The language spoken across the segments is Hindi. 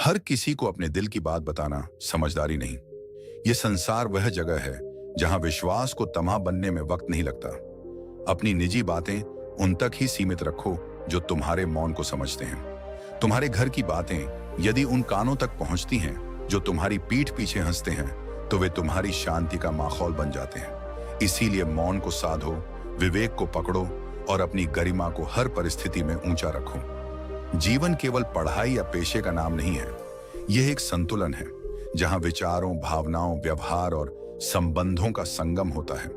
हर किसी को अपने दिल की बात बताना समझदारी नहीं। ये संसार वह जगह है जहां विश्वास को तमाह बनने में वक्त नहीं लगता। अपनी निजी बातें उन तक ही सीमित रखो जो तुम्हारे मौन को समझते हैं। तुम्हारे घर की बातें यदि उन कानों तक पहुंचती हैं जो तुम्हारी पीठ पीछे हंसते हैं, तो वे तुम्हारी शांति का माहौल बन जाते हैं। इसीलिए मौन को साधो, विवेक को पकड़ो और अपनी गरिमा को हर परिस्थिति में ऊंचा रखो। जीवन केवल पढ़ाई या पेशे का नाम नहीं है, यह एक संतुलन है जहां विचारों, भावनाओं, व्यवहार और संबंधों का संगम होता है।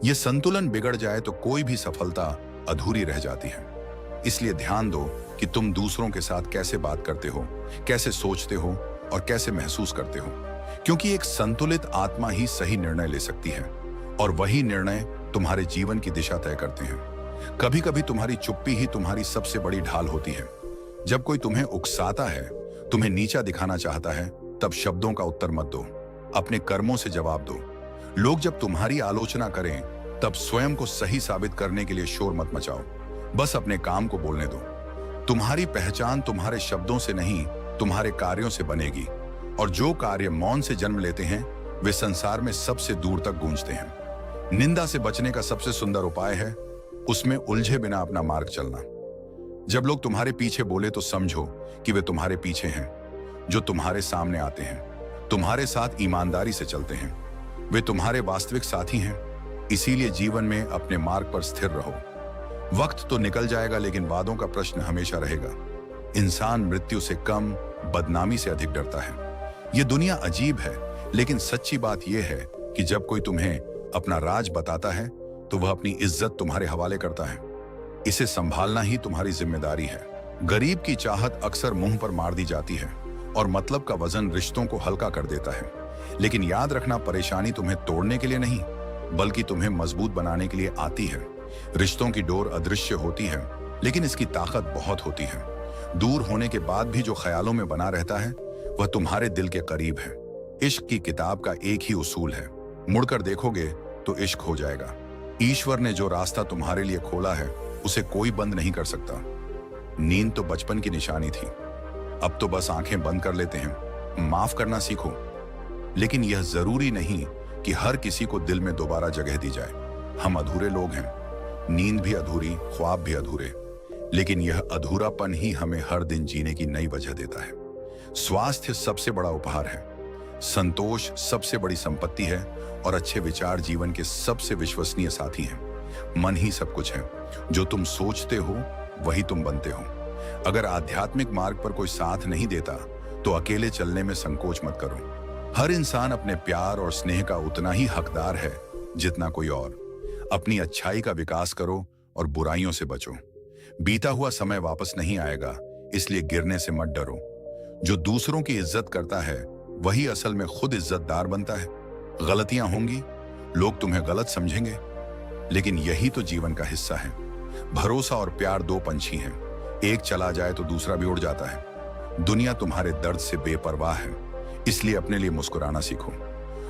यह संतुलन बिगड़ जाए तो कोई भी सफलता अधूरी रह जाती है। इसलिए ध्यान दो कि तुम दूसरों के साथ कैसे बात करते हो, कैसे सोचते हो और कैसे महसूस करते हो, क्योंकि एक संतुलित आत्मा ही सही निर्णय ले सकती है और वही निर्णय तुम्हारे जीवन की दिशा तय करते हैं। कभी कभी तुम्हारी चुप्पी ही तुम्हारी सबसे बड़ी ढाल होती है। जब कोई तुम्हें उकसाता है, तुम्हें नीचा दिखाना चाहता है, तब शब्दों का उत्तर मत दो, अपने कर्मों से जवाब दो। लोग जब तुम्हारी आलोचना करें, तब स्वयं को सही साबित करने के लिए शोर मत मचाओ, बस अपने काम को बोलने दो। तुम्हारी पहचान तुम्हारे शब्दों से नहीं, तुम्हारे कार्यों से बनेगी, और जो कार्य मौन से जन्म लेते हैं वे संसार में सबसे दूर तक गूंजते हैं। निंदा से बचने का सबसे सुंदर उपाय है उसमें उलझे बिना अपना मार्ग चलना। जब लोग तुम्हारे पीछे बोले तो समझो कि वे तुम्हारे पीछे हैं। जो तुम्हारे सामने आते हैं, तुम्हारे साथ ईमानदारी से चलते हैं, वे तुम्हारे वास्तविक साथी हैं। इसीलिए जीवन में अपने मार्ग पर स्थिर रहो। वक्त तो निकल जाएगा, लेकिन वादों का प्रश्न हमेशा रहेगा। इंसान मृत्यु से कम, बदनामी से अधिक डरता है। ये दुनिया अजीब है, लेकिन सच्ची बात यह है कि जब कोई तुम्हें अपना राज बताता है तो वह अपनी इज्जत तुम्हारे हवाले करता है। इसे संभालना ही तुम्हारी जिम्मेदारी है। गरीब की चाहत अक्सर मुंह पर मार दी जाती है और मतलब का वजन रिश्तों को हल्का कर देता है। लेकिन याद रखना, परेशानी तुम्हें तोड़ने के लिए नहीं, बल्कि तुम्हें मजबूत बनाने के लिए आती है। रिश्तों की डोर अदृश्य होती है, लेकिन इसकी ताकत बहुत होती है। दूर होने के बाद भी जो ख्यालों में बना रहता है वह तुम्हारे दिल के करीब है। इश्क की किताब का एक ही उसूल है, मुड़कर देखोगे तो इश्क हो जाएगा। ईश्वर ने जो रास्ता तुम्हारे लिए खोला है उसे कोई बंद नहीं कर सकता। नींद तो बचपन की निशानी थी, अब तो बस आंखें बंद कर लेते हैं। माफ करना सीखो, लेकिन यह जरूरी नहीं कि हर किसी को दिल में दोबारा जगह दी जाए। हम अधूरे लोग हैं, नींद भी अधूरी, ख्वाब भी अधूरे, लेकिन यह अधूरापन ही हमें हर दिन जीने की नई वजह देता है। स्वास्थ्य सबसे बड़ा उपहार है, संतोष सबसे बड़ी संपत्ति है और अच्छे विचार जीवन के सबसे विश्वसनीय साथी हैं। मन ही सब कुछ है, जो तुम सोचते हो वही तुम बनते हो। अगर आध्यात्मिक मार्ग पर कोई साथ नहीं देता तो अकेले चलने में संकोच मत करो। हर इंसान अपने प्यार और स्नेह का उतना ही हकदार है जितना कोई और। अपनी अच्छाई का विकास करो और बुराइयों से बचो। बीता हुआ समय वापस नहीं आएगा, इसलिए गिरने से मत डरो। जो दूसरों की इज्जत करता है वही असल में खुद इज्जतदार बनता है। गलतियां होंगी, लोग तुम्हें गलत समझेंगे, लेकिन यही तो जीवन का हिस्सा है। भरोसा और प्यार दो पंछी हैं, एक चला जाए तो दूसरा भी उड़ जाता है। दुनिया तुम्हारे दर्द से बेपरवाह है, इसलिए अपने लिए मुस्कुराना सीखो।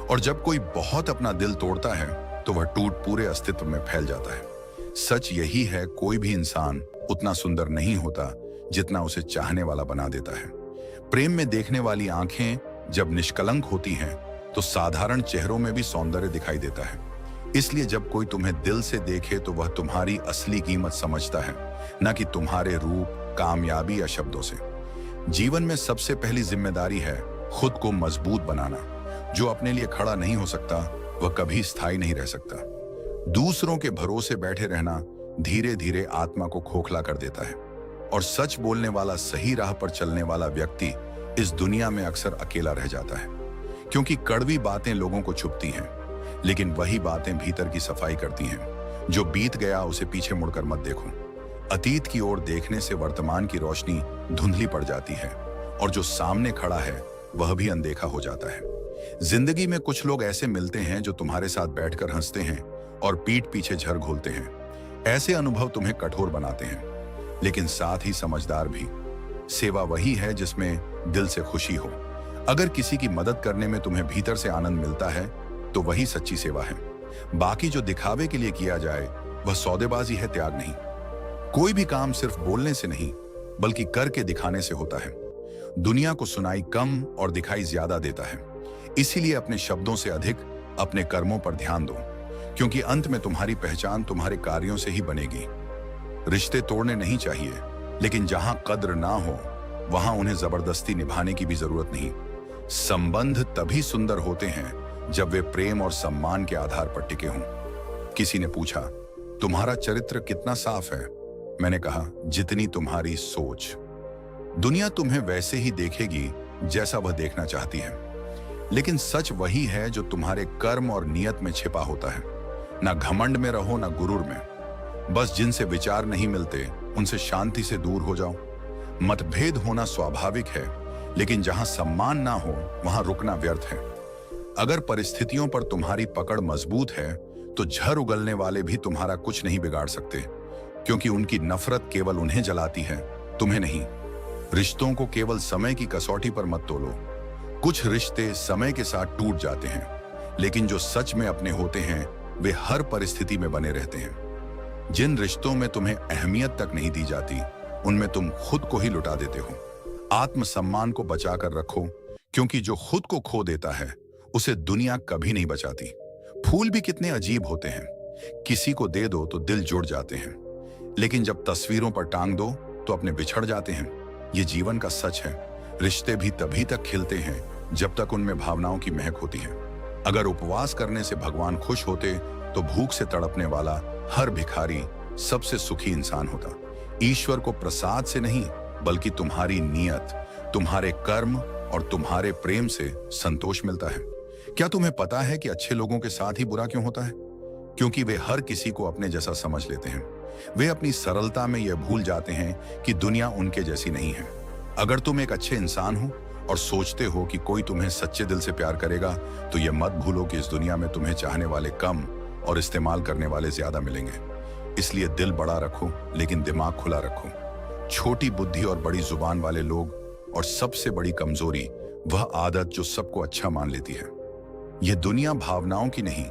और जब कोई बहुत अपना दिल तोड़ता है तो वह टूट पूरे अस्तित्व में फैल जाता है। सच यही है, कोई भी इंसान उतना सुंदर नहीं होता जितना उसे चाहने वाला बना देता है। प्रेम में देखने वाली आंखें जब निष्कलंक होती हैं तो साधारण चेहरों में भी सौंदर्य दिखाई देता है। इसलिए जब कोई तुम्हें दिल से देखे तो वह तुम्हारी असली कीमत समझता है, न कि तुम्हारे रूप, कामयाबी या शब्दों से। जीवन में सबसे पहली जिम्मेदारी है खुद को मजबूत बनाना। जो अपने लिए खड़ा नहीं हो सकता वह कभी स्थायी नहीं रह सकता। दूसरों के भरोसे बैठे रहना धीरे धीरे आत्मा को खोखला कर देता है, और सच बोलने वाला, सही राह पर चलने वाला व्यक्ति इस दुनिया में अक्सर अकेला रह जाता है। क्योंकि कड़वी बातें लोगों को छुपती हैं, लेकिन वही बातें भीतर की सफाई करती हैं। जो बीत गया उसे पीछे मुड़कर मत देखो। अतीत की ओर देखने से वर्तमान की रोशनी धुंधली पड़ जाती है, और जो सामने खड़ा है वह भी अनदेखा हो जाता है। जिंदगी में कुछ लोग ऐसे मिलते हैं जो तुम्हारे साथ बैठकर हंसते हैं और पीठ पीछे झर घोलते हैं। ऐसे अनुभव तुम्हें कठोर बनाते हैं, लेकिन साथ ही समझदार भी। सेवा वही है जिसमें दिल से खुशी हो। अगर किसी की मदद करने में तुम्हें भीतर से आनंद मिलता है तो वही सच्ची सेवा है। बाकी जो दिखावे के लिए किया जाए वह सौदेबाजी है, त्याग नहीं। कोई भी काम सिर्फ बोलने से नहीं बल्कि करके दिखाने से होता है। दुनिया को सुनाई कम और दिखाई ज्यादा देता है। इसीलिए अपने शब्दों से अधिक अपने कर्मों पर ध्यान दो, क्योंकि अंत में तुम्हारी पहचान तुम्हारे कार्यों से ही बनेगी। रिश्ते तोड़ने नहीं चाहिए, लेकिन जहां कद्र ना हो वहां उन्हें जबरदस्ती निभाने की भी जरूरत नहीं। संबंध तभी सुंदर होते हैं जब वे प्रेम और सम्मान के आधार पर टिके हों। किसी ने पूछा, तुम्हारा चरित्र कितना साफ है? मैंने कहा, जितनी तुम्हारी सोच। दुनिया तुम्हें वैसे ही देखेगी जैसा वह देखना चाहती है, लेकिन सच वही है जो तुम्हारे कर्म और नियत में छिपा होता है। ना घमंड में रहो, ना गुरूर में। बस जिनसे विचार नहीं मिलते उनसे शांति से दूर हो जाओ। मतभेद होना स्वाभाविक है, लेकिन जहां सम्मान ना हो वहां रुकना व्यर्थ है। अगर परिस्थितियों पर तुम्हारी पकड़ मजबूत है तो झर उगलने वाले भी तुम्हारा कुछ नहीं बिगाड़ सकते, क्योंकि उनकी नफरत केवल उन्हें जलाती है, तुम्हें नहीं। रिश्तों को केवल समय की कसौटी पर मत तोलो। कुछ रिश्ते समय के साथ टूट जाते हैं, लेकिन जो सच में अपने होते हैं वे हर परिस्थिति में बने रहते हैं। जिन रिश्तों में तुम्हें अहमियत तक नहीं दी जाती, उनमें तुम खुद को ही लुटा देते हो। आत्मसम्मान को बचाकर रखो, क्योंकि जो खुद को खो देता है उसे दुनिया कभी नहीं बचाती। फूल भी कितने अजीब होते हैं, किसी को दे दो तो दिल जुड़ जाते हैं, लेकिन जब तस्वीरों पर टांग दो तो अपने बिछड़ जाते हैं। ये जीवन का सच है। रिश्ते भी तभी तक खिलते हैं जब तक उनमें भावनाओं की महक होती है। अगर उपवास करने से भगवान खुश होते तो भूख से तड़पने वाला हर भिखारी सबसे सुखी इंसान होता। ईश्वर को प्रसाद से नहीं, बल्कि तुम्हारी नियत, तुम्हारे कर्म और तुम्हारे प्रेम से संतोष मिलता है। क्या तुम्हें पता है कि अच्छे लोगों के साथ ही बुरा क्यों होता है? क्योंकि वे हर किसी को अपने जैसा समझ लेते हैं। वे अपनी सरलता में यह भूल जाते हैं कि दुनिया उनके जैसी नहीं है। अगर तुम एक अच्छे इंसान हो और सोचते हो कि कोई तुम्हें सच्चे दिल से प्यार करेगा, तो यह मत भूलो कि इस दुनिया में तुम्हें चाहने वाले कम और इस्तेमाल करने वाले ज्यादा मिलेंगे। इसलिए दिल बड़ा रखो, लेकिन दिमाग खुला रखो। छोटी बुद्धि और बड़ी जुबान वाले लोग, और सबसे बड़ी कमजोरी वह आदत जो सबको अच्छा मान लेती है। यह दुनिया भावनाओं की नहीं,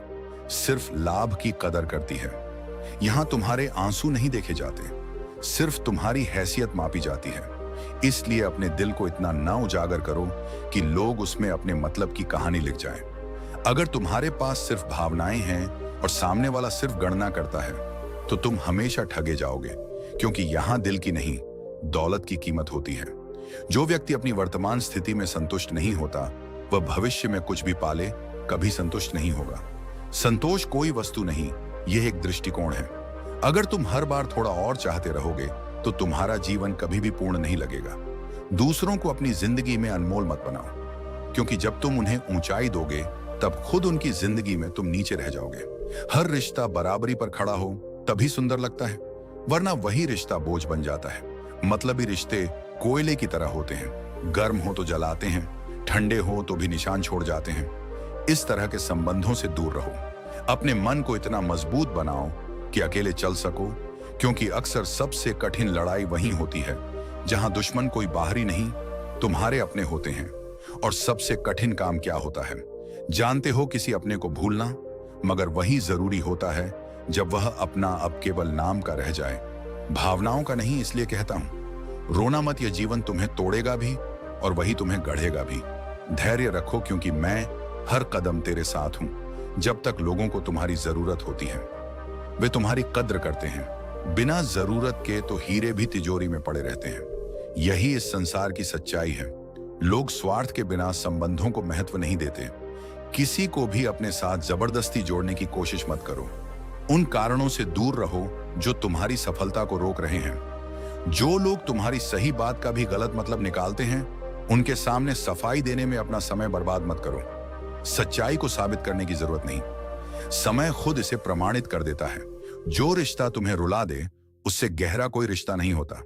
सिर्फ लाभ की कदर करती है। यहां तुम्हारे आंसू नहीं देखे जाते, सिर्फ तुम्हारी हैसियत मापी जाती है। इसलिए अपने दिल को इतना ना उजागर करो कि लोग उसमें अपने मतलब की कहानी लिख जाएं। अगर तुम्हारे पास सिर्फ भावनाएं हैं और सामने वाला सिर्फ गणना करता है, तो तुम हमेशा ठगे जाओगे, क्योंकि यहां दिल की नहीं, दौलत की कीमत होती है। जो व्यक्ति अपनी वर्तमान स्थिति में संतुष्ट नहीं होता, वह भविष्य में कुछ भी पाले कभी संतुष्ट नहीं होगा। संतोष कोई वस्तु नहीं, यह एक दृष्टिकोण है। अगर तुम हर बार थोड़ा और चाहते रहोगे तो तुम्हारा जीवन कभी भी पूर्ण नहीं लगेगा। दूसरों को अपनी जिंदगी में अनमोल मत बनाओ, क्योंकि जब तुम उन्हें ऊंचाई दोगे तब खुद उनकी जिंदगी में तुम नीचे रह जाओगे। हर रिश्ता बराबरी पर खड़ा हो तभी सुंदर लगता है, वरना वही रिश्ता बोझ बन जाता है। मतलबी रिश्ते कोयले की तरह होते हैं, गर्म हो तो जलाते हैं, ठंडे हो तो भी निशान छोड़ जाते हैं। इस तरह के संबंधों से दूर रहो। अपने मन को इतना मजबूत बनाओ कि अकेले चल सको, क्योंकि अक्सर सबसे कठिन लड़ाई वहीं होती है जहां दुश्मन कोई बाहरी नहीं, तुम्हारे अपने होते हैं। और सबसे कठिन काम क्या होता है जानते हो? किसी अपने को भूलना। मगर वही जरूरी होता है जब वह अपना अब केवल नाम का रह जाए, भावनाओं का नहीं। इसलिए कहता हूं, रोना मत, यह जीवन तुम्हें तोड़ेगा भी और वही तुम्हें गढ़ेगा भी। धैर्य रखो, क्योंकि मैं हर कदम तेरे साथ हूं। जब तक लोगों को तुम्हारी जरूरत होती है, वे तुम्हारी कद्र करते हैं। बिना जरूरत के तो हीरे भी तिजोरी में पड़े रहते हैं। यही इस संसार की सच्चाई है। लोग स्वार्थ के बिना संबंधों को महत्व नहीं देते। किसी को भी अपने साथ जबरदस्ती जोड़ने की कोशिश मत करो। उन कारणों से दूर रहो जो तुम्हारी सफलता को रोक रहे हैं। जो लोग तुम्हारी सही बात का भी गलत मतलब निकालते हैं, उनके सामने सफाई देने में अपना समय बर्बाद मत करो। सच्चाई को साबित करने की जरूरत नहीं, समय खुद इसे प्रमाणित कर देता है। जो रिश्ता तुम्हें रुला दे उससे गहरा कोई रिश्ता नहीं होता,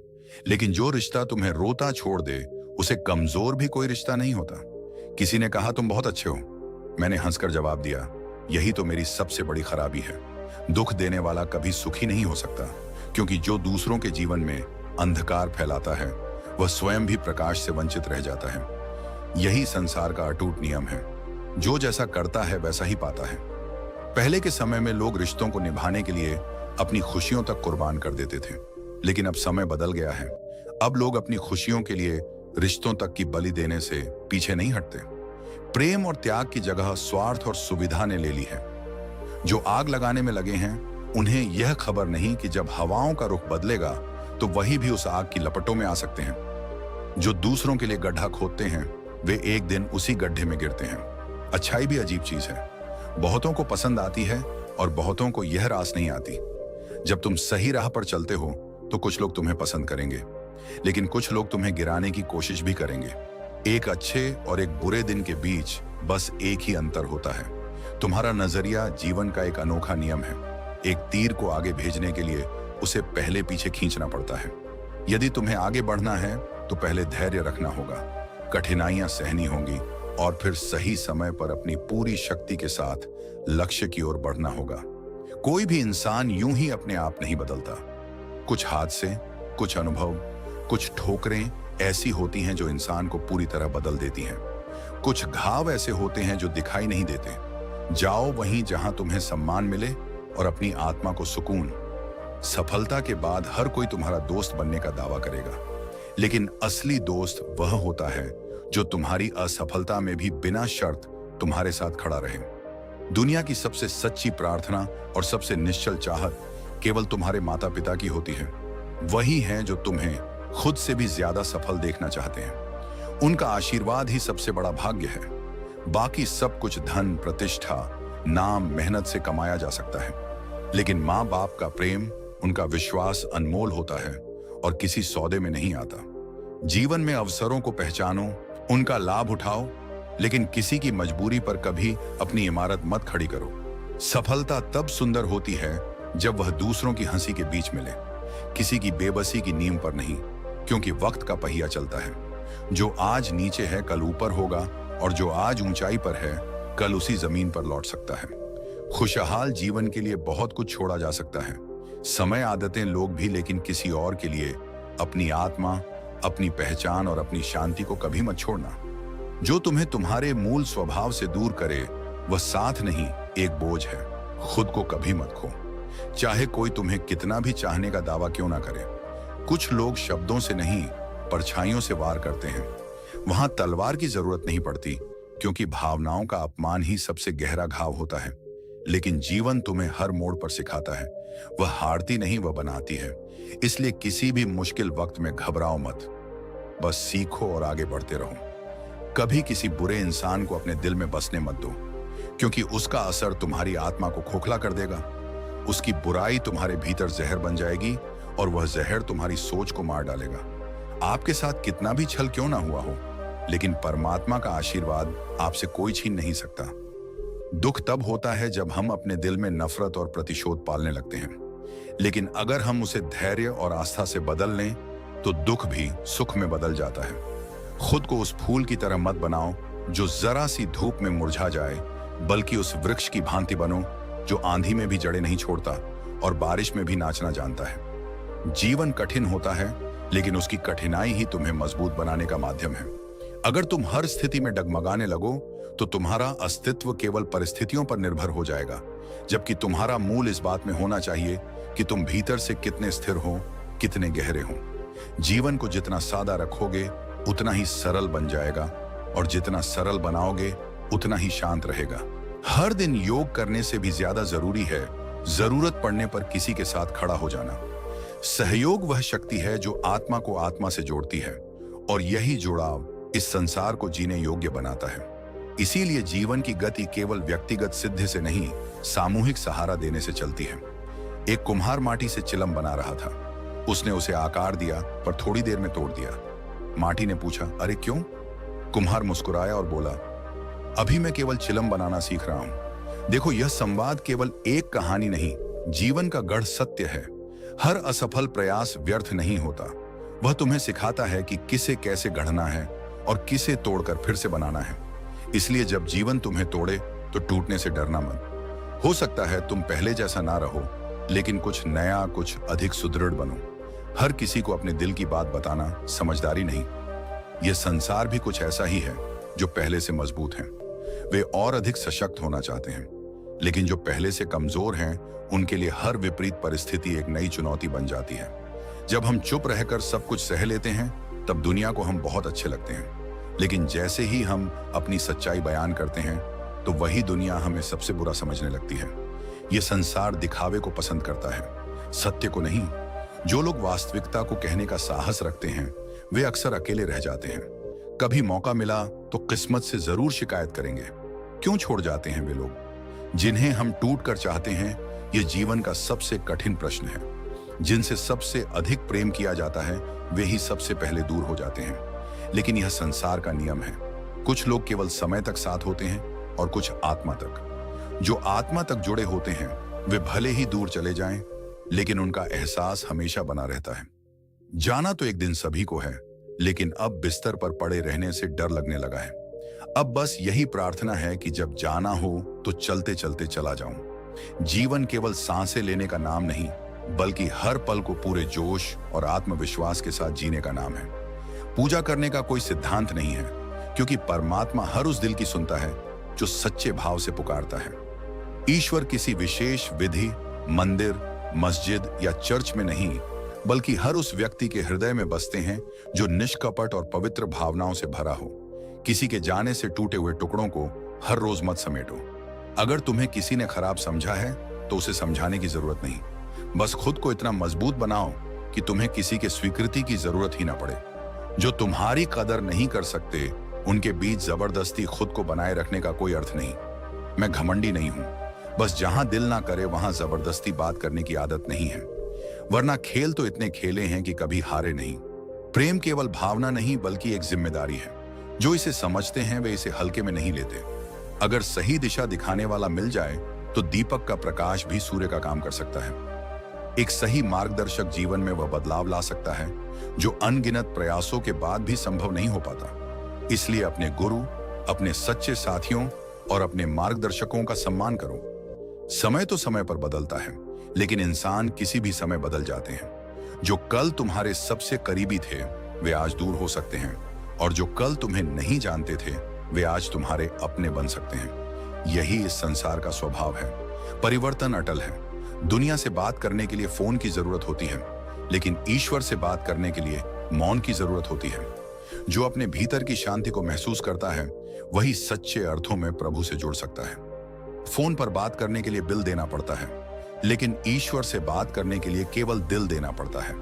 लेकिन जो रिश्ता तुम्हें रोता छोड़ दे उसे कमजोर भी कोई रिश्ता नहीं होता। किसी ने कहा, तुम बहुत अच्छे हो। मैंने हंसकर जवाब दिया, यही तो मेरी सबसे बड़ी खराबी है। दुख देने वाला कभी सुखी नहीं हो सकता, क्योंकि जो दूसरों के जीवन में अंधकार फैलाता है वह स्वयं भी प्रकाश से वंचित रह जाता है। यही संसार का अटूट नियम है। जो जैसा करता है वैसा ही पाता है। पहले के समय में लोग रिश्तों को निभाने के लिए अपनी खुशियों तक कुर्बान कर देते थे, लेकिन अब समय बदल गया है। अब लोग अपनी खुशियों के लिए रिश्तों तक की बलि देने से पीछे नहीं हटते। प्रेम और त्याग की जगह स्वार्थ और सुविधा ने ले ली है। जो आग लगाने में लगे हैं, उन्हें यह खबर नहीं कि जब हवाओं का रुख बदलेगा तो वही भी उस आग की लपटों में आ सकते हैं। जो दूसरों के लिए गड्ढा खोदते हैं, वे एक दिन उसी गड्ढे में गिरते हैं। अच्छाई भी अजीब चीज है, बहुतों को पसंद आती है और बहुतों को यह रास नहीं आती। जब तुम सही राह पर चलते हो तो कुछ लोग तुम्हें पसंद करेंगे, लेकिन कुछ लोग तुम्हें गिराने की कोशिश भी करेंगे। एक अच्छे और एक बुरे दिन के बीच बस एक ही अंतर होता है, तुम्हारा नजरिया। जीवन का एक अनोखा नियम है, एक तीर को आगे भेजने के लिए उसे पहले पीछे खींचना पड़ता है। यदि तुम्हें आगे बढ़ना है तो पहले धैर्य रखना होगा, कठिनाइयां सहनी होंगी और फिर सही समय पर अपनी पूरी शक्ति के साथ लक्ष्य की ओर बढ़ना होगा। कोई भी इंसान यूं ही अपने आप नहीं बदलता। कुछ हादसे, कुछ अनुभव, कुछ ठोकरें ऐसी होती हैं जो इंसान को पूरी तरह बदल देती हैं। कुछ घाव ऐसे होते हैं जो दिखाई नहीं देते। जाओ वहीं जहां तुम्हें सम्मान मिले और अपनी आत्मा को सुकून। सफलता के बाद हर कोई तुम्हारा दोस्त बनने का दावा करेगा, लेकिन असली दोस्त वह होता है जो तुम्हारी असफलता में भी बिना शर्त तुम्हारे साथ खड़ा रहे। दुनिया की सबसे सच्ची प्रार्थना और सबसे निश्चल चाहत केवल तुम्हारे माता पिता की होती है। वही हैं जो तुम्हें खुद से भी ज्यादा सफल देखना चाहते हैं। उनका आशीर्वाद ही सबसे बड़ा भाग्य है। बाकी सब कुछ धन, प्रतिष्ठा, नाम, मेहनत से कमाया जा सकता है, लेकिन माँ बाप का प्रेम, उनका विश्वास अनमोल होता है और किसी सौदे में नहीं आता। जीवन में अवसरों को पहचानो, उनका लाभ उठाओ, लेकिन किसी की मजबूरी पर कभी अपनी इमारत मत खड़ी करो। सफलता तब सुंदर होती है जब वह दूसरों की हंसी के बीच मिले, किसी की बेबसी की नींव पर नहीं, क्योंकि वक्त का पहिया चलता है। जो आज नीचे है कल ऊपर होगा, और जो आज ऊंचाई पर है कल उसी जमीन पर लौट सकता है। खुशहाल जीवन के लिए बहुत कुछ छोड़ा जा सकता है, समय, आदतें, लोग भी, लेकिन किसी और के लिए अपनी आत्मा, अपनी पहचान और अपनी शांति को कभी मत छोड़ना। जो तुम्हें तुम्हारे मूल स्वभाव से दूर करे वह साथ नहीं, एक बोझ है। खुद को कभी मत खो, चाहे कोई तुम्हें कितना भी चाहने का दावा क्यों ना करे। कुछ लोग शब्दों से नहीं, परछाइयों से वार करते हैं। वहां तलवार की जरूरत नहीं पड़ती, क्योंकि भावनाओं का अपमान ही सबसे गहरा घाव होता है। लेकिन जीवन तुम्हें हर मोड़ पर सिखाता है, वह हारती नहीं, वह बनाती है। इसलिए किसी भी मुश्किल वक्त में घबराओ मत, बस सीखो और आगे बढ़ते रहो। कभी किसी बुरे इंसान को अपने दिल में बसने मत दो, क्योंकि उसका असर तुम्हारी आत्मा को खोखला कर देगा। उसकी बुराई तुम्हारे भीतर जहर बन जाएगी और वह जहर तुम्हारी सोच को मार डालेगा। आपके साथ कितना भी छल क्यों ना हुआ हो, लेकिन परमात्मा का आशीर्वाद आपसे कोई छीन नहीं सकता। दुख तब होता है जब हम अपने दिल में नफरत और प्रतिशोध पालने लगते हैं, लेकिन अगर हम उसे धैर्य और आस्था से बदल लें तो दुख भी सुख में बदल जाता है। खुद को उस फूल की तरह मत बनाओ जो जरा सी धूप में मुरझा जाए, बल्कि उस वृक्ष की भांति बनो जो आंधी में भी जड़ें नहीं छोड़ता और बारिश में भी नाचना जानता है। जीवन कठिन होता है, लेकिन उसकी कठिनाई ही तुम्हें मजबूत बनाने का माध्यम है। अगर तुम हर स्थिति में डगमगाने लगो तो तुम्हारा अस्तित्व केवल परिस्थितियों पर निर्भर हो जाएगा, जबकि तुम्हारा मूल इस बात में होना चाहिए कि तुम भीतर से कितने स्थिर हो, कितने गहरे हो। जीवन को जितना सादा रखोगे उतना ही सरल बन जाएगा, और जितना सरल बनाओगे उतना ही शांत रहेगा। हर दिन योग करने से भी ज्यादा जरूरी है जरूरत पड़ने पर किसी के साथ खड़ा हो जाना। सहयोग वह शक्ति है जो आत्मा को आत्मा से जोड़ती है, और यही जुड़ाव इस संसार को जीने योग्य बनाता है। इसीलिए जीवन की गति केवल व्यक्तिगत सिद्धि से नहीं, सामूहिक सहारा देने से चलती है। एक कुम्हार माटी से चिलम बना रहा था। उसने उसे आकार दिया पर थोड़ी देर में तोड़ दिया। माटी ने पूछा, अरे क्यों? कुम्हार मुस्कुराया और बोला, अभी मैं केवल चिलम बनाना सीख रहा हूं। देखो, यह संवाद केवल एक कहानी नहीं, जीवन का गढ़ सत्य है। हर असफल प्रयास व्यर्थ नहीं होता। वह तुम्हें सिखाता है कि किसे कैसे गढ़ना है और किसे तोड़कर फिर से बनाना है। इसलिए जब जीवन तुम्हें तोड़े तो टूटने से डरना मत। हो सकता है तुम पहले जैसा ना रहो, लेकिन कुछ नया, कुछ अधिक सुदृढ़ बनो। हर किसी को अपने दिल की बात बताना समझदारी नहीं। यह संसार भी कुछ ऐसा ही है। जो पहले से मजबूत हैं वे और अधिक सशक्त होना चाहते हैं, लेकिन जो पहले से कमजोर हैं उनके लिए हर विपरीत परिस्थिति एक नई चुनौती बन जाती है। जब हम चुप रहकर सब कुछ सह लेते हैं तब दुनिया को हम बहुत अच्छे लगते हैं, लेकिन जैसे ही हम अपनी सच्चाई बयान करते हैं तो वही दुनिया हमें सबसे बुरा समझने लगती है। यह संसार दिखावे को पसंद करता है, सत्य को नहीं। जो लोग वास्तविकता को कहने का साहस रखते हैं वे अक्सर अकेले रह जाते हैं। कभी मौका मिला तो किस्मत से जरूर शिकायत करेंगे। क्यों छोड़ जाते हैं वे लोग जिन्हें हम टूट कर चाहते हैं? यह जीवन का सबसे कठिन प्रश्न है। जिनसे सबसे अधिक प्रेम किया जाता है वे ही सबसे पहले दूर हो जाते हैं। लेकिन यह संसार का नियम है। कुछ लोग केवल समय तक साथ होते हैं और कुछ आत्मा तक। जो आत्मा तक जुड़े होते हैं वे भले ही दूर चले जाएं, लेकिन उनका एहसास हमेशा बना रहता है। जाना तो एक दिन सभी को है, लेकिन अब बिस्तर पर पड़े रहने से डर लगने लगा है। अब बस यही प्रार्थना है कि जब जाना हो तो चलते चलते चला जाऊं। जीवन केवल सांसें लेने का नाम नहीं, बल्कि हर पल को पूरे जोश और आत्मविश्वास के साथ जीने का नाम है। पूजा करने का कोई सिद्धांत नहीं है, क्योंकि परमात्मा हर उस दिल की सुनता है जो सच्चे भाव से पुकारता है। ईश्वर किसी विशेष विधि, मंदिर, मस्जिद या चर्च में नहीं, बल्कि हर उस व्यक्ति के हृदय में बसते हैं जो निष्कपट और पवित्र भावनाओं से भरा हो। किसी के जाने से टूटे हुए टुकड़ों को हर रोज मत समेटो। अगर तुम्हें किसी ने खराब समझा है तो उसे समझाने की जरूरत नहीं। बस खुद को इतना मजबूत बनाओ कि तुम्हें किसी के स्वीकृति की जरूरत ही ना पड़े। जो तुम्हारी कदर नहीं कर सकते उनके बीच जबरदस्ती खुद को बनाए रखने का कोई अर्थ नहीं। मैं घमंडी नहीं हूं, बस जहां दिल ना करे वहां जबरदस्ती बात करने की आदत नहीं है। वरना खेल तो इतने खेले हैं कि कभी हारे नहीं। प्रेम केवल भावना नहीं बल्कि एक जिम्मेदारी है। जो इसे समझते हैं वे इसे हल्के में नहीं लेते। अगर सही दिशा दिखाने वाला मिल जाए तो दीपक का प्रकाश भी सूर्य का काम कर सकता है। एक सही मार्गदर्शक जीवन में वह बदलाव ला सकता है जो अनगिनत प्रयासों के बाद भी संभव नहीं हो पाता। इसलिए अपने गुरु, अपने सच्चे साथियों और अपने मार्गदर्शकों का सम्मान करो। समय तो समय पर बदलता है, लेकिन इंसान किसी भी समय बदल जाते हैं। जो कल तुम्हारे सबसे करीबी थे वे आज दूर हो सकते हैं, और जो कल तुम्हें नहीं जानते थे वे आज तुम्हारे अपने बन सकते हैं। यही इस संसार का स्वभाव है। परिवर्तन अटल है। दुनिया से बात करने के लिए फोन की जरूरत होती है, लेकिन ईश्वर से बात करने के लिए मौन की जरूरत होती है। जो अपने भीतर की शांति को महसूस करता है वही सच्चे अर्थों में प्रभु से जुड़ सकता है। फोन पर बात करने के लिए बिल देना पड़ता है, लेकिन ईश्वर से बात करने के लिए केवल दिल देना पड़ता है।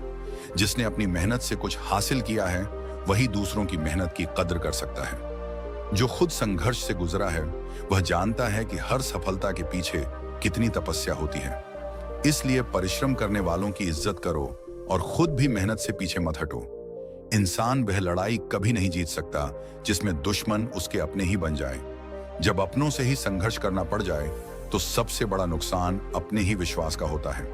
जिसने अपनी मेहनत से कुछ हासिल किया है वही दूसरों की मेहनत की कद्र कर सकता है। जो खुद संघर्ष से गुजरा है वह जानता है कि हर सफलता के पीछे कितनी तपस्या होती है। इसलिए परिश्रम करने वालों की इज्जत करो और खुद भी मेहनत से पीछे मत हटो। इंसान वह लड़ाई कभी नहीं जीत सकता जिसमें दुश्मन उसके अपने ही बन जाए। जब अपनों से ही संघर्ष करना पड़ जाए तो सबसे बड़ा नुकसान अपने ही विश्वास का होता है।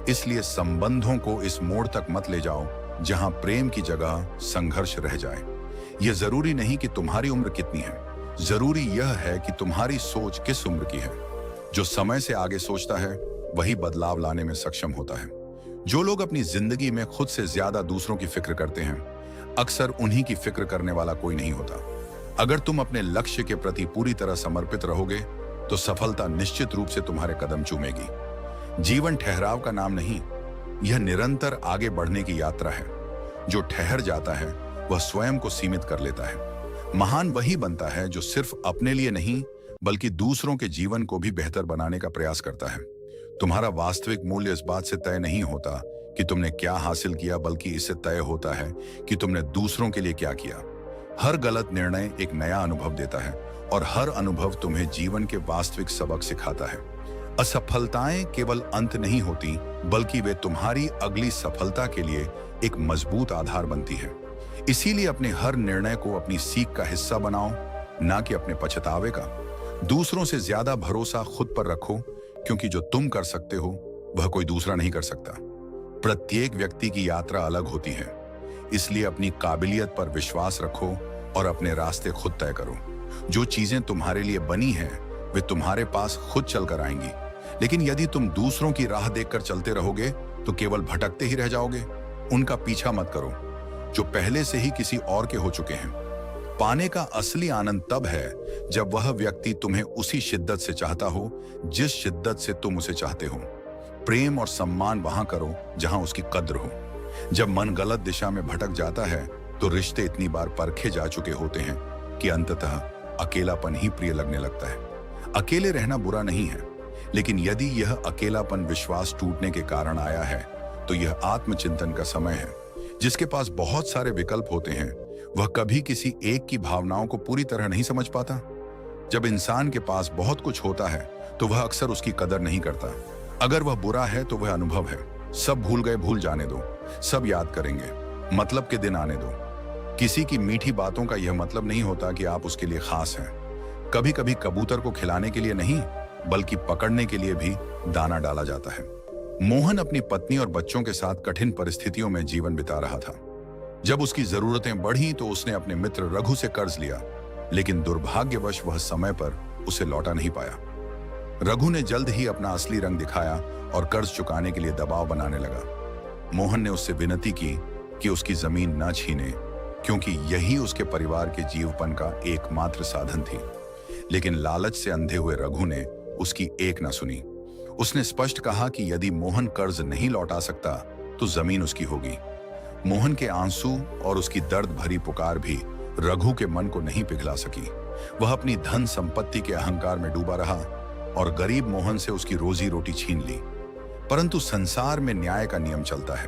इसलिए संबंधों को इस मोड़ तक मत ले जाओ जहां प्रेम की जगह संघर्ष रह जाए। यह जरूरी नहीं कि तुम्हारी उम्र कितनी है, जरूरी यह है कि तुम्हारी सोच किस उम्र की है। जो समय से आगे सोचता है वही बदलाव लाने में सक्षम होता है। जो लोग अपनी जिंदगी में खुद से ज्यादा दूसरों की फिक्र करते हैं, अक्सर उन्हीं की फिक्र करने वाला कोई नहीं होता। अगर तुम अपने लक्ष्य के प्रति पूरी तरह समर्पित रहोगे तो सफलता निश्चित रूप से तुम्हारे कदम चूमेगी। जीवन ठहराव का नाम नहीं, यह निरंतर आगे बढ़ने की यात्रा है। जो ठहर जाता है वह स्वयं को सीमित कर लेता है। महान वही बनता है जो सिर्फ अपने लिए नहीं बल्कि दूसरों के जीवन को भी बेहतर बनाने का प्रयास करता है। तुम्हारा वास्तविक मूल्य इस बात से तय नहीं होता कि तुमने क्या हासिल किया, बल्कि इससे तय होता है कि तुमने दूसरों के लिए क्या किया। हर गलत निर्णय एक नया अनुभव देता है और हर अनुभव तुम्हें जीवन के वास्तविक सबक सिखाता है। असफलताएं केवल अंत नहीं होती, बल्कि वे तुम्हारी अगली सफलता के लिए एक मजबूत आधार बनती है। इसीलिए अपने हर निर्णय को अपनी सीख का हिस्सा बनाओ, ना कि अपने पछतावे का। दूसरों से ज्यादा भरोसा खुद पर रखो, क्योंकि जो तुम कर सकते हो वह कोई दूसरा नहीं कर सकता। प्रत्येक व्यक्ति की यात्रा अलग होती है, इसलिए अपनी काबिलियत पर विश्वास रखो और अपने रास्ते खुद तय करो। जो चीजें तुम्हारे लिए बनी हैं वे तुम्हारे पास खुद चलकर आएंगी। लेकिन यदि तुम दूसरों की राह देखकर चलते रहोगे तो केवल भटकते ही रह जाओगे। उनका पीछा मत करो जो पहले से ही किसी और के हो चुके हैं। पाने का असली आनंद तब है जब वह व्यक्ति तुम्हें उसी शिद्दत से चाहता हो जिस शिद्दत से तुम उसे चाहते हो। प्रेम और सम्मान वहां करो जहां उसकी कद्र हो। जब मन गलत दिशा में भटक जाता है तो रिश्ते इतनी बार परखे जा चुके होते हैं कि अंततः अकेलापन ही प्रिय लगने लगता है। अकेले रहना बुरा नहीं है, लेकिन यदि यह अकेलापन विश्वास टूटने के कारण आया है तो यह आत्मचिंतन का समय है। जिसके पास बहुत सारे विकल्प होते हैं वह कभी किसी एक की भावनाओं को पूरी तरह नहीं समझ पाता। जब इंसान के पास बहुत कुछ होता है तो वह अक्सर उसकी कदर नहीं करता। अगर वह बुरा है तो वह अनुभव है। सब भूल गए, भूल जाने दो, सब याद करेंगे, मतलब के दिन आने दो। किसी की मीठी बातों का यह मतलब नहीं होता कि आप उसके लिए खास हैं। कभी कभी कबूतर को खिलाने के लिए नहीं बल्कि पकड़ने के लिए भी दाना डाला जाता है। मोहन अपनी पत्नी और बच्चों के साथ कठिन परिस्थितियों में जीवन बिता रहा था। जब उसकी जरूरतें बढ़ी तो उसने अपने मित्र रघु से कर्ज लिया, लेकिन दुर्भाग्यवश वह समय पर उसे लौटा नहीं पाया। रघु ने जल्द ही अपना असली रंग दिखाया और कर्ज चुकाने के लिए दबाव बनाने लगा। मोहन ने उससे विनती की कि उसकी जमीन न छीने, क्योंकि यही उसके परिवार के जीवपन का एकमात्र साधन थी। लेकिन लालच से अंधे हुए रघु ने उसकी एक न सुनी। उसने स्पष्ट कहा कि यदि मोहन कर्ज नहीं लौटा सकता तो जमीन उसकी होगी। मोहन के आंसू और उसकी दर्द भरी पुकार भी रघु के मन को नहीं पिघला सकी। वह अपनी धन संपत्ति के अहंकार में डूबा रहा और गरीब मोहन से उसकी रोजी रोटी छीन ली। परंतु संसार में न्याय का नियम चलता है।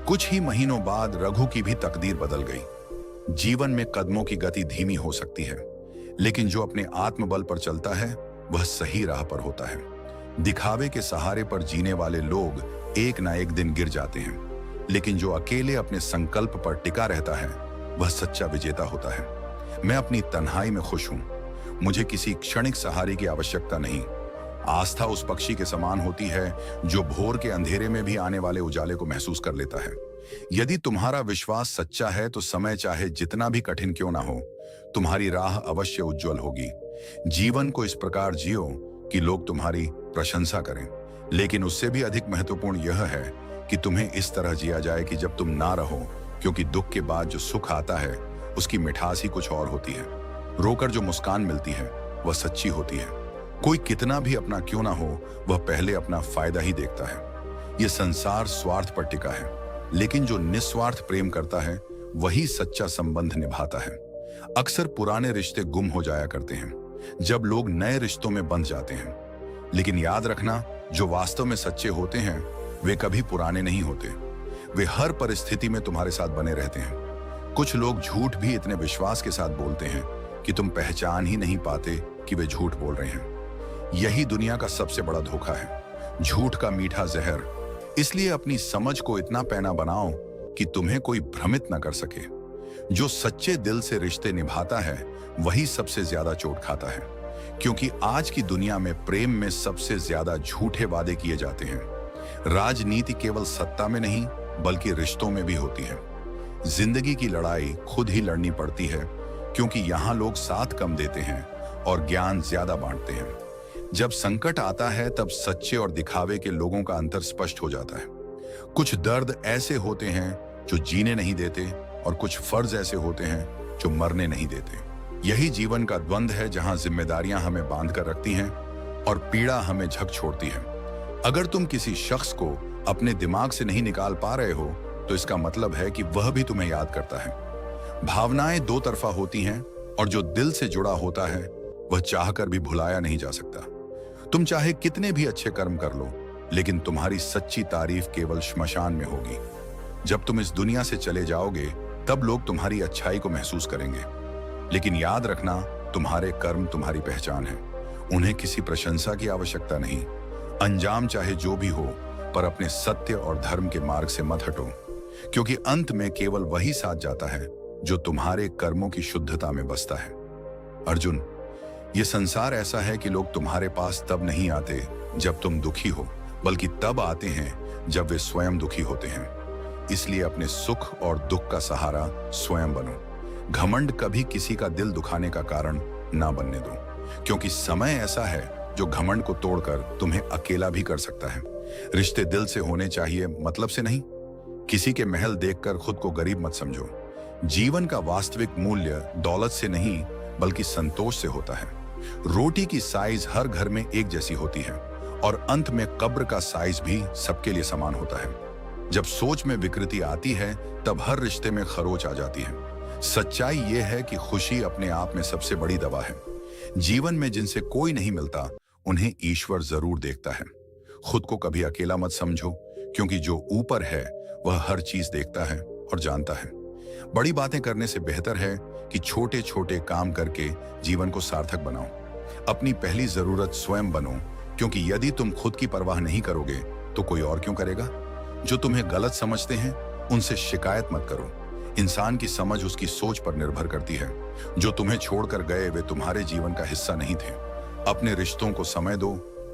कुछ ही महीनों बाद रघु की भी तकदीर बदल गई। जीवन में कदमों की गति धीमी हो सकती है, लेकिन जो अपने आत्मबल पर चलता है वह सही राह पर होता है। दिखावे के सहारे पर जीने वाले लोग एक ना एक दिन गिर जाते हैं, लेकिन जो अकेले अपने संकल्प पर टिका रहता है वह सच्चा विजेता होता है। मैं अपनी तन्हाई में खुश हूं। मुझे किसी क्षणिक सहारे की आवश्यकता नहीं। आस्था उस पक्षी के समान होती है जो भोर के अंधेरे में भी आने वाले उजाले को महसूस कर लेता है। यदि तुम्हारा विश्वास सच्चा है तो समय चाहे जितना भी कठिन क्यों ना हो, तुम्हारी राह अवश्य उज्जवल होगी। जीवन को इस प्रकार जियो कि लोग तुम्हारी प्रशंसा करें, लेकिन उससे भी अधिक महत्वपूर्ण यह है कि तुम्हें इस तरह जिया जाए कि जब तुम ना रहो, क्योंकि दुख के बाद जो सुख आता है उसकी मिठास ही कुछ और होती है। रोकर जो मुस्कान मिलती है वह सच्ची होती है। कोई कितना भी अपना क्यों ना हो, वह पहले अपना फायदा ही देखता है। यह संसार स्वार्थ पर टिका है, लेकिन जो निस्वार्थ प्रेम करता है वही सच्चा संबंध निभाता है। अक्सर पुराने रिश्ते गुम हो जाया करते हैं जब लोग नए रिश्तों में बंध जाते हैं, लेकिन याद रखना, जो वास्तव में सच्चे होते हैं वे कभी पुराने नहीं होते। वे हर परिस्थिति में तुम्हारे साथ बने रहते हैं। कुछ लोग झूठ भी इतने विश्वास के साथ बोलते हैं कि तुम पहचान ही नहीं पाते कि वे झूठ बोल रहे हैं। यही दुनिया का सबसे बड़ा धोखा है, झूठ का मीठा जहर। इसलिए अपनी समझ को इतना पैना बनाओ कि तुम्हें कोई भ्रमित न कर सके। जो सच्चे दिल से रिश्ते निभाता है वही सबसे ज्यादा चोट खाता है, क्योंकि आज की दुनिया में प्रेम में सबसे ज्यादा झूठे वादे किए जाते हैं। राजनीति केवल सत्ता में नहीं बल्कि रिश्तों में भी होती है। जिंदगी की लड़ाई खुद ही लड़नी पड़ती है, क्योंकि यहाँ लोग साथ कम देते हैं और ज्ञान ज्यादा बांटते हैं। जब संकट आता है तब सच्चे और दिखावे के लोगों का अंतर स्पष्ट हो जाता है। कुछ दर्द ऐसे होते हैं जो जीने नहीं देते और कुछ फर्ज ऐसे होते हैं जो मरने नहीं देते। यही जीवन का द्वंद है, जहां जिम्मेदारियां हमें बांध कर रखती हैं और पीड़ा हमें झक छोड़ती है। अगर तुम किसी शख्स को अपने दिमाग से नहीं निकाल पा रहे हो तो इसका मतलब है कि वह भी तुम्हें याद करता है। भावनाएं दो तरफा होती हैं और जो दिल से जुड़ा होता है वह चाहकर भी भुलाया नहीं जा सकता। तुम चाहे कितने भी अच्छे कर्म कर लो, लेकिन तुम्हारी सच्ची तारीफ केवल श्मशान में होगी। जब तुम इस दुनिया से चले जाओगे तब लोग तुम्हारी अच्छाई को महसूस करेंगे, लेकिन याद रखना, तुम्हारे कर्म तुम्हारी पहचान है। उन्हें किसी प्रशंसा की आवश्यकता नहीं। अंजाम चाहे जो भी हो, पर अपने सत्य और धर्म के मार्ग से मत हटो, क्योंकि अंत में केवल वही साथ जाता है जो तुम्हारे कर्मों की शुद्धता में बसता है। अर्जुन, ये संसार ऐसा है कि लोग तुम्हारे पास तब नहीं आते जब तुम दुखी हो, बल्कि तब आते हैं जब वे स्वयं दुखी होते हैं। इसलिए अपने सुख और दुख का सहारा स्वयं बनो। घमंड कभी किसी का दिल दुखाने का कारण ना बनने दो, क्योंकि समय ऐसा है जो घमंड को तोड़कर तुम्हें अकेला भी कर सकता है। रिश्ते दिल से होने चाहिए, मतलब से नहीं। किसी के महल देखकर खुद को गरीब मत समझो। जीवन का वास्तविक मूल्य दौलत से नहीं बल्कि संतोष से होता है। रोटी की साइज हर घर में एक जैसी होती है और अंत में कब्र का साइज भी सबके लिए समान होता है। जब सोच में विकृति आती है तब हर रिश्ते में खरोच आ जाती है। सच्चाई यह है कि खुशी अपने आप में सबसे बड़ी दवा है। जीवन में जिनसे कोई नहीं मिलता, उन्हें ईश्वर जरूर देखता है। खुद को कभी अकेला मत समझो, क्योंकि जो ऊपर है वह हर चीज देखता है और जानता है। बड़ी बातें करने से बेहतर है कि छोटे छोटे काम करके जीवन को सार्थक बनाओ। अपनी पहली जरूरत स्वयं बनो, क्योंकि यदि तुम खुद की परवाह नहीं करोगे तो कोई और क्यों करेगा। जो तुम्हें गलत समझते हैं उनसे शिकायत मत करो। इंसान की समझ उसकी सोच पर निर्भर करती है। जो तुम्हें छोड़कर गए वे तुम्हारे जीवन का हिस्सा नहीं थे। अपने रिश्तों को समय दो,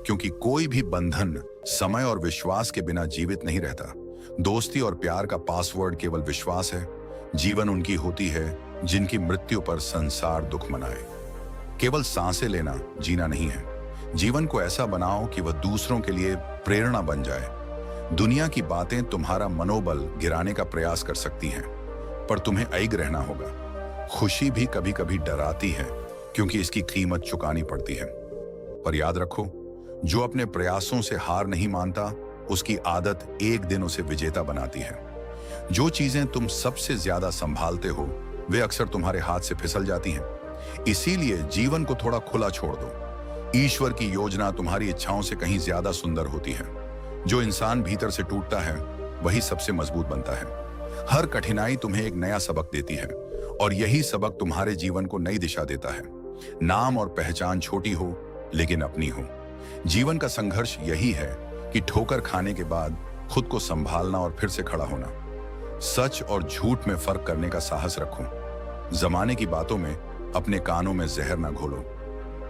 क्योंकि कोई भी बंधन समय और विश्वास के बिना जीवित नहीं रहता। दोस्ती और प्यार का पासवर्ड केवल विश्वास है। जीवन उनकी होती है जिनकी मृत्यु पर संसार दुख मनाए। केवल सांसें लेना जीना नहीं है। जीवन को ऐसा बनाओ कि वह दूसरों के लिए प्रेरणा बन जाए। दुनिया की बातें तुम्हारा मनोबल गिराने का प्रयास कर सकती हैं, पर तुम्हें अडिग रहना होगा। खुशी भी कभी कभी डराती है, क्योंकि इसकी कीमत चुकानी पड़ती है। पर याद रखो, जो अपने प्रयासों से हार नहीं मानता, उसकी आदत एक दिन उसे विजेता बनाती है। जो चीजें तुम सबसे ज्यादा संभालते हो वे अक्सर तुम्हारे हाथ से फिसल जाती हैं। इसीलिए जीवन को थोड़ा खुला छोड़ दो। ईश्वर की योजना तुम्हारी इच्छाओं से कहीं ज्यादा सुंदर होती है। जो इंसान भीतर से टूटता है वही सबसे मजबूत बनता है। हर कठिनाई तुम्हें एक नया सबक देती है, और यही सबक तुम्हारे जीवन को नई दिशा देता है। नाम और पहचान छोटी हो लेकिन अपनी हो। जीवन का संघर्ष यही है कि ठोकर खाने के बाद खुद को संभालना और फिर से खड़ा होना। सच और झूठ में फर्क करने का साहस रखो। जमाने की बातों में अपने कानों में जहर ना घोलो।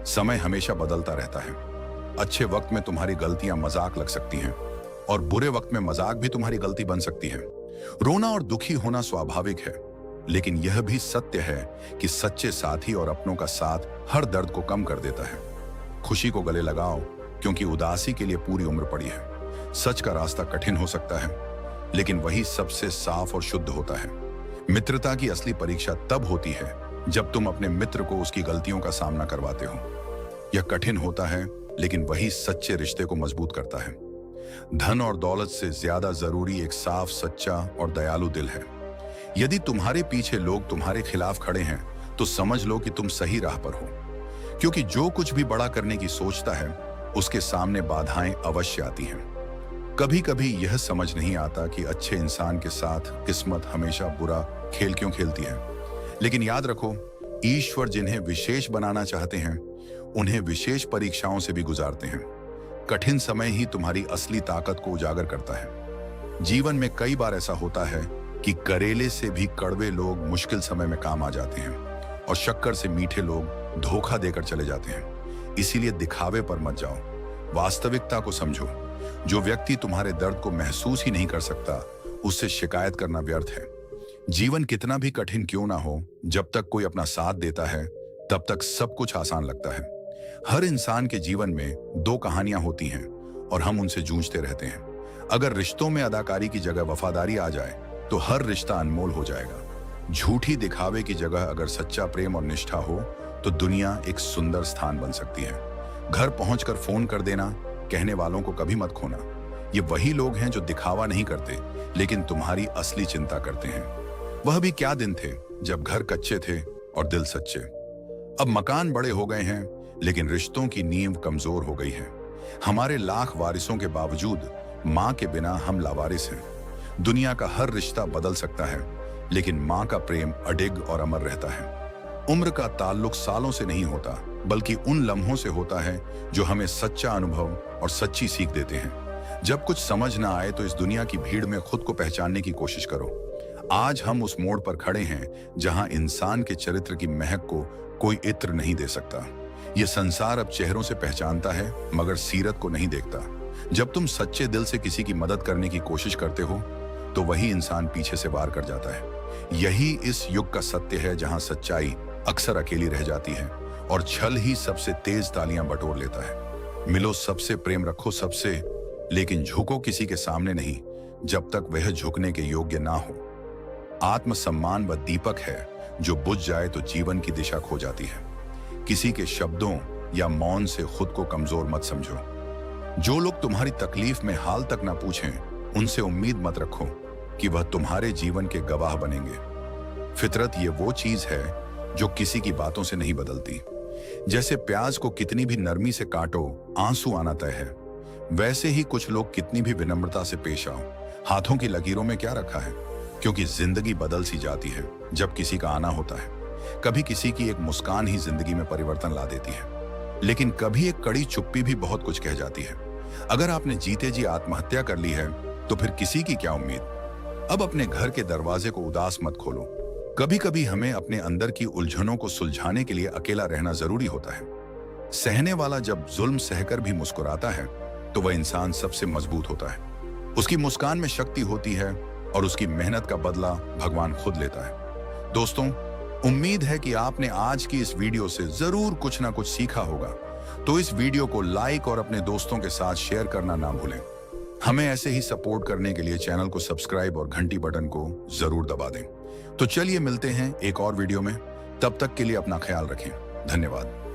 समय हमेशा बदलता रहता है। अच्छे वक्त में तुम्हारी गलतियां मजाक लग सकती हैं, और बुरे वक्त में मजाक भी तुम्हारी गलती बन सकती है। रोना और दुखी होना स्वाभाविक है, लेकिन यह भी सत्य है कि सच्चे साथी और अपनों का साथ हर दर्द को कम कर देता है। खुशी को गले लगाओ, क्योंकि उदासी के लिए पूरी उम्र पड़ी है। सच का रास्ता कठिन हो सकता है, लेकिन वही सबसे साफ और शुद्ध होता है। मित्रता की असली परीक्षा तब होती है जब तुम अपने मित्र को उसकी गलतियों का सामना करवाते हो। यह कठिन होता है, लेकिन वही सच्चे रिश्ते को मजबूत करता है। धन और दौलत से ज्यादा जरूरी एक साफ, सच्चा और दयालु दिल है। यदि तुम्हारे पीछे लोग तुम्हारे खिलाफ खड़े हैं तो समझ लो कि तुम सही राह पर हो, क्योंकि जो कुछ भी बड़ा करने की सोचता है उसके सामने बाधाएं अवश्य आती हैं। कभी कभी यह समझ नहीं आता कि अच्छे इंसान के साथ किस्मत हमेशा बुरा खेल क्यों खेलती है। लेकिन याद रखो, ईश्वर जिन्हें विशेष बनाना चाहते हैं उन्हें विशेष परीक्षाओं से भी गुजारते हैं। कठिन समय ही तुम्हारी असली ताकत को उजागर करता है। जीवन में कई बार ऐसा होता है कि करेले से भी कड़वे लोग मुश्किल समय में काम आ जाते हैं, और शक्कर से मीठे लोग धोखा देकर चले जाते हैं। इसीलिए दिखावे पर मत जाओ, वास्तविकता को समझो। जो व्यक्ति तुम्हारे दर्द को महसूस ही नहीं कर सकता, उससे शिकायत करना व्यर्थ है। जीवन कितना भी कठिन क्यों ना हो, जब तक कोई अपना साथ देता है तब तक सब कुछ आसान लगता है। हर इंसान के जीवन में दो कहानियां होती हैं, और हम उनसे जूझते रहते हैं। अगर रिश्तों में अदाकारी की जगह वफादारी आ जाए तो हर रिश्ता अनमोल हो जाएगा। झूठी दिखावे की जगह अगर सच्चा प्रेम और निष्ठा हो तो दुनिया एक सुंदर स्थान बन सकती है। घर पहुंचकर फोन कर देना कहने वालों को कभी मत खोना। ये वही लोग हैं जो दिखावा नहीं करते, लेकिन तुम्हारी असली चिंता करते हैं। वह भी क्या दिन थे जब घर कच्चे थे और दिल सच्चे। अब मकान बड़े हो गए हैं, लेकिन रिश्तों की नींव कमजोर हो गई है। हमारे लाख वारिसों के बावजूद माँ के बिना हम लावारिस हैं। दुनिया का हर रिश्ता बदल सकता है, लेकिन माँ का प्रेम अडिग और अमर रहता है। उम्र का ताल्लुक सालों से नहीं होता, बल्कि उन लम्हों से होता है जो हमें सच्चा अनुभव और सच्ची सीख देते हैं। जब कुछ समझ ना आए तो इस दुनिया की भीड़ में खुद को पहचानने की कोशिश करो। आज हम उस मोड़ पर खड़े हैं जहां इंसान के चरित्र की महक को कोई इत्र नहीं दे सकता। यह संसार अब चेहरों से पहचानता है, मगर सीरत को नहीं देखता। जब तुम सच्चे दिल से किसी की मदद करने की कोशिश करते हो तो वही इंसान पीछे से वार कर जाता है। यही इस युग का सत्य है, जहां सच्चाई अक्सर अकेली रह जाती है और छल ही सबसे तेज तालियां बटोर लेता है। मिलो सबसे, प्रेम रखो सबसे, लेकिन झुको किसी के सामने नहीं जब तक वह झुकने के योग्य ना हो। आत्मसम्मान वह दीपक है जो बुझ जाए तो जीवन की दिशा खो जाती है। किसी के शब्दों या मौन से खुद को कमजोर मत समझो। जो लोग तुम्हारी तकलीफ में हाल तक ना पूछें, उनसे उम्मीद मत रखो कि वह तुम्हारे जीवन के गवाह बनेंगे। फितरत ये वो चीज है जो किसी की बातों से नहीं बदलती। जैसे प्याज को कितनी भी नरमी से काटो, आंसू आना तय है, वैसे ही कुछ लोग कितनी भी विनम्रता से पेश आओ, हाथों की लकीरों में क्या रखा है। क्योंकि जिंदगी बदल सी जाती है जब किसी का आना होता है। कभी किसी की एक मुस्कान ही जिंदगी में परिवर्तन ला देती है, लेकिन कभी एक कड़ी चुप्पी भी बहुत कुछ कह जाती है। अगर आपने जीते जी आत्महत्या कर ली है तो फिर किसी की क्या उम्मीद। अब अपने घर के दरवाजे को उदास मत खोलो। कभी कभी हमें अपने अंदर की उलझनों को सुलझाने के लिए अकेला रहना जरूरी होता है। सहने वाला जब जुल्म सहकर भी मुस्कुराता है तो वह इंसान सबसे मजबूत होता है। उसकी मुस्कान में शक्ति होती है और उसकी मेहनत का बदला भगवान खुद लेता है। दोस्तों, उम्मीद है कि आपने आज की इस वीडियो से जरूर कुछ ना कुछ सीखा होगा। तो इस वीडियो को लाइक और अपने दोस्तों के साथ शेयर करना ना भूलें। हमें ऐसे ही सपोर्ट करने के लिए चैनल को सब्सक्राइब और घंटी बटन को जरूर दबा दें। तो चलिए मिलते हैं एक और वीडियो में। तब तक के लिए अपना ख्याल रखें। धन्यवाद।